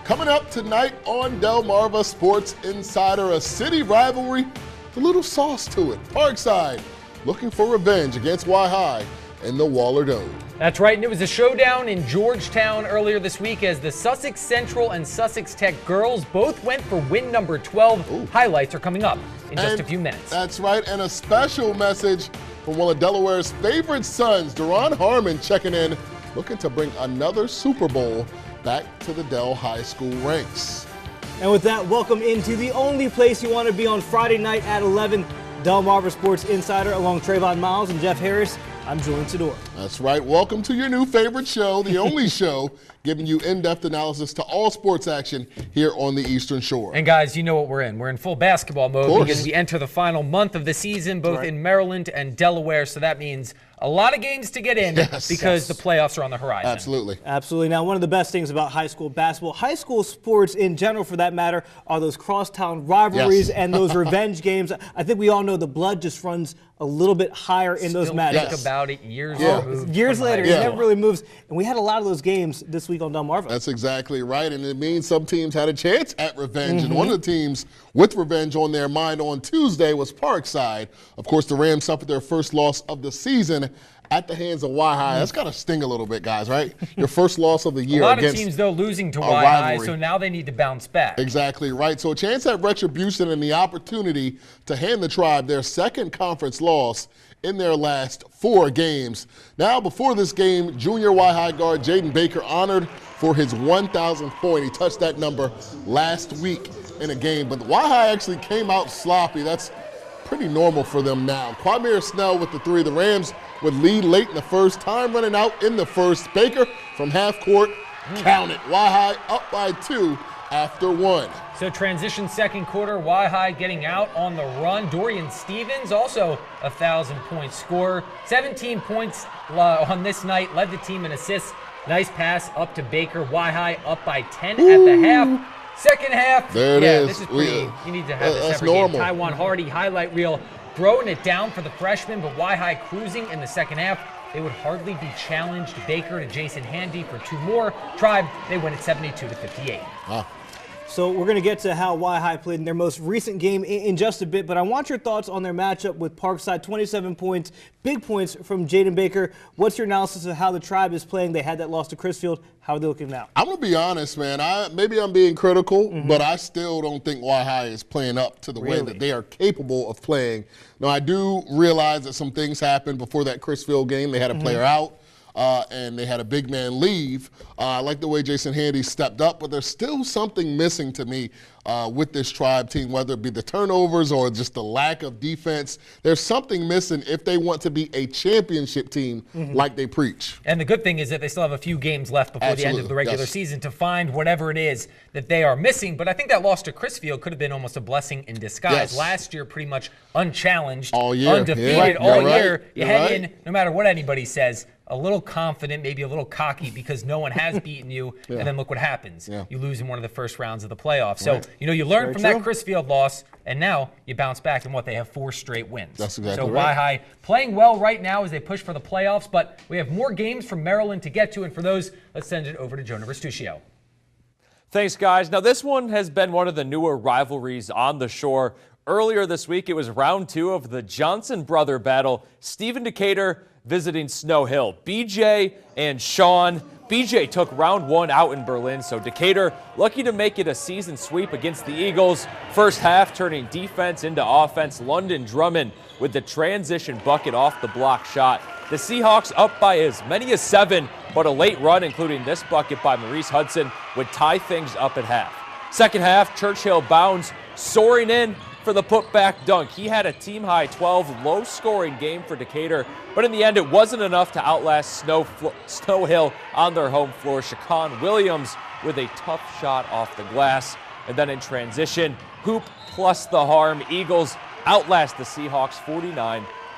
Coming up tonight on Delmarva Sports Insider, a city rivalry with a little sauce to it. Parkside looking for revenge against Y-High in the Waller Dome. That's right, and it was a showdown in Georgetown earlier this week as the Sussex Central and Sussex Tech girls both went for win number 12. Ooh. Highlights are coming up in just a few minutes. That's right, and a special message from one of Delaware's favorite sons, Deron Harmon, checking in, looking to bring another Super Bowl back to the Del High School ranks. And with that, welcome into the only place you want to be on Friday night at 11, Delmarva Sports Insider, along Trayvon Miles and Jeff Harris. I'm Julian Tedor. That's right. Welcome to your new favorite show, the only show giving you in-depth analysis to all sports action here on the Eastern Shore. And guys, you know what we're in. We're in full basketball mode because we enter the final month of the season, both in Maryland and Delaware. So that means a lot of games to get in because the playoffs are on the horizon. Absolutely. Absolutely. Now, one of the best things about high school basketball, high school sports in general for that matter, are those crosstown rivalries and those revenge games. I think we all know the blood just runs a little bit higher in those matches. Think about it years later. It never really moves. And we had a lot of those games this week on Delmarva. That's exactly right. And it means some teams had a chance at revenge. And one of the teams with revenge on their mind on Tuesday was Parkside. Of course, the Rams suffered their first loss of the season at the hands of Y-High. That's got to sting a little bit, guys, right? Your first loss of the year. A lot of teams, though, losing to Y-High, so now they need to bounce back. Exactly right. So a chance at retribution and the opportunity to hand the Tribe their second conference loss in their last 4 games. Now, before this game, junior Y-High guard Jaden Baker honored for his 1,000th point. He touched that number last week in a game, but Y-High actually came out sloppy. That's pretty normal for them now. Quamir Snell with the 3. The Rams would lead late in the first. Time running out in the first. Baker from half court counted. Y-High up by 2 after 1. So transition second quarter, Y-High getting out on the run. Dorian Stevens, also a 1,000-point scorer. 17 points on this night, led the team in assists. Nice pass up to Baker. Y-High up by 10 at the half. Second half, there it is. This is pretty, you need to have this every normal. game. Taiwan Hardy highlight reel, throwing it down for the freshman, but Y-High cruising in the second half. They would hardly be challenged. Baker to Jason Handy for 2 more. Tribe, they win at 72-58. Wow. So we're going to get to how Y-High played in their most recent game in just a bit, but I want your thoughts on their matchup with Parkside. 27 points, big points from Jaden Baker. What's your analysis of how the Tribe is playing? They had that loss to Chrisfield. How are they looking now? I'm going to be honest, man. Maybe I'm being critical, but I still don't think Y-High is playing up to the way that they are capable of playing. Now, I do realize that some things happened before that Chrisfield game. They had a player out. And they had a big man leave. I like the way Jason Handy stepped up, but there's still something missing to me with this Tribe team, whether it be the turnovers or just the lack of defense. There's something missing if they want to be a championship team like they preach. And the good thing is that they still have a few games left before the end of the regular season to find whatever it is that they are missing. But I think that loss to Chrisfield could have been almost a blessing in disguise. Last year, pretty much unchallenged, all year, undefeated all year. You head in, no matter what anybody says, a little confident, maybe a little cocky because no one has beaten you, and then look what happens. You lose in one of the first rounds of the playoffs. So, you learn from that Chrisfield loss, and now you bounce back, and they have 4 straight wins. That's exactly so right. Y-High playing well right now as they push for the playoffs, but we have more games from Maryland to get to, and for those, let's send it over to Joe Naverstuccio. Thanks, guys. Now, this one has been one of the newer rivalries on the shore. Earlier this week, it was round 2 of the Johnson brother battle. Stephen Decatur visiting Snow Hill. BJ and Sean. BJ took round 1 out in Berlin, so Decatur lucky to make it a season sweep against the Eagles. First half turning defense into offense. London Drummond with the transition bucket off the block shot. The Seahawks up by as many as 7, but a late run, including this bucket by Maurice Hudson, would tie things up at half. Second half, Churchill Bounds soaring in for the putback dunk. He had a team-high 12 low-scoring game for Decatur, but in the end, it wasn't enough to outlast Snow Hill on their home floor. Shaquan Williams with a tough shot off the glass. And then in transition, hoop plus the harm. Eagles outlast the Seahawks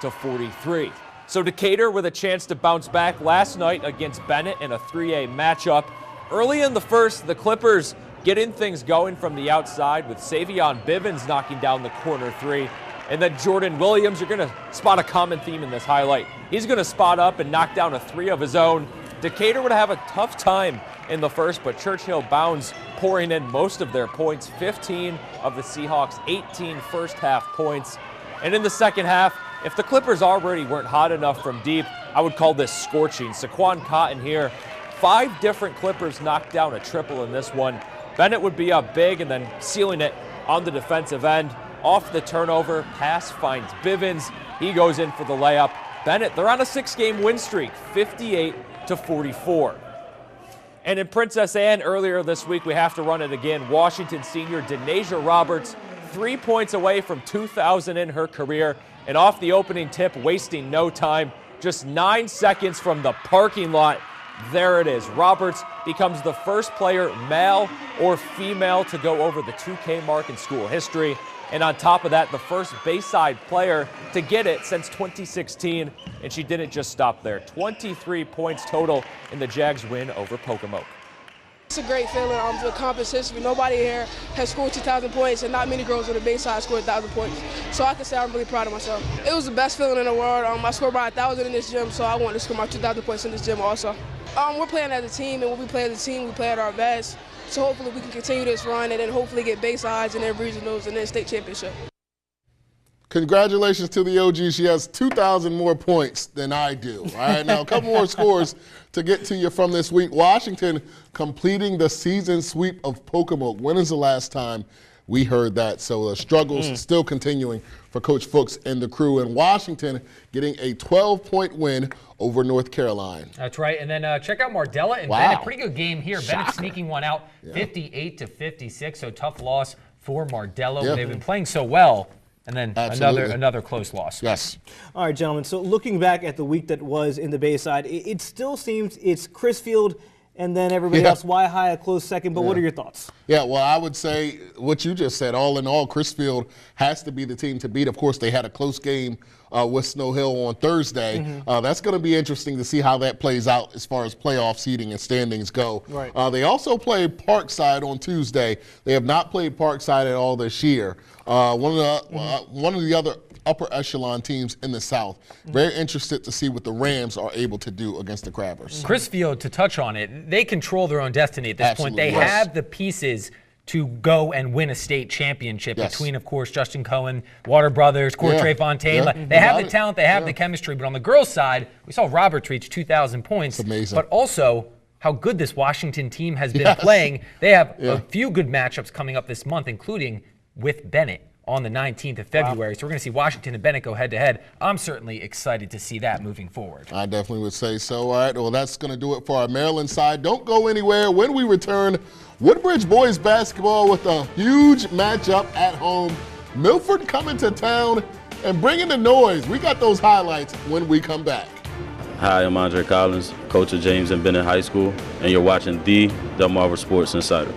49-43. So Decatur with a chance to bounce back last night against Bennett in a 3A matchup. Early in the first, the Clippers getting things going from the outside with Savion Bivens knocking down the corner 3. And then Jordan Williams, you're going to spot a common theme in this highlight. He's going to spot up and knock down a 3 of his own. Decatur would have a tough time in the first, but Churchill Bounds pouring in most of their points, 15 of the Seahawks' 18 first-half points. And in the second half, if the Clippers already weren't hot enough from deep, I would call this scorching. Saquon Cotton here, 5 different Clippers knocked down a triple in this one. Bennett would be up big and then sealing it on the defensive end. Off the turnover, pass finds Bivens. He goes in for the layup. Bennett, they're on a 6-game win streak, 58-44. And in Princess Anne earlier this week, we have to run it again. Washington senior Denasia Roberts, 3 points away from 2,000 in her career. And off the opening tip, wasting no time, just 9 seconds from the parking lot. There it is. Roberts becomes the first player, male or female, to go over the 2K mark in school history. And on top of that, the first Bayside player to get it since 2016. And she didn't just stop there. 23 points total in the Jags win over Pocomoke. It's a great feeling to accomplish history. Nobody here has scored 2,000 points, and not many girls on the Bayside scored 1,000 points. So I can say I'm really proud of myself. It was the best feeling in the world. I scored about 1,000 in this gym, so I wanted to score my 2,000 points in this gym also. We're playing as a team, and when we play as a team, we play at our best. So hopefully we can continue this run and then hopefully get Baysides and then regionals and then state championship. Congratulations to the OG. She has 2,000 more points than I do. All right, now a couple more scores to get to you from this week. Washington completing the season sweep of Pocomoke. When is the last time we heard that? So the struggles still continuing for Coach Fuchs and the crew. And Washington getting a 12-point win over North Carolina. That's right. And then check out Mardella and Bennett. Pretty good game here. Shocker. Bennett sneaking one out, 58-56. So tough loss for Mardella. They've been playing so well. And then another close loss. Yes. All right, gentlemen. So looking back at the week that was in the Bayside, it still seems it's Crisfield and then everybody else, Y-High a close second. But what are your thoughts? Yeah, well, I would say what you just said. All in all, Crisfield has to be the team to beat. Of course, they had a close game with Snow Hill on Thursday. That's going to be interesting to see how that plays out as far as playoff seeding and standings go. Right. They also played Parkside on Tuesday. They have not played Parkside at all this year. One of the other upper echelon teams in the South. Very interested to see what the Rams are able to do against the Crabbers. Crisfield, to touch on it, they control their own destiny at this point. They have the pieces to go and win a state championship between, of course, Justin Cohen, Water Brothers, Courtray Fontaine. They have the talent, they have the chemistry. But on the girls' side, we saw Roberts reach 2,000 points. It's amazing. But also how good this Washington team has been playing. They have a few good matchups coming up this month, including with Bennett on the 19th of February. So we're going to see Washington and Bennett go head-to-head. I'm certainly excited to see that moving forward. I definitely would say so. All right, well, that's going to do it for our Maryland side. Don't go anywhere. When we return, Woodbridge boys basketball with a huge matchup at home. Milford coming to town and bringing the noise. We got those highlights when we come back. Hi, I'm Andre Collins, coach of James and Bennett High School, and you're watching the Delmarva Sports Insider.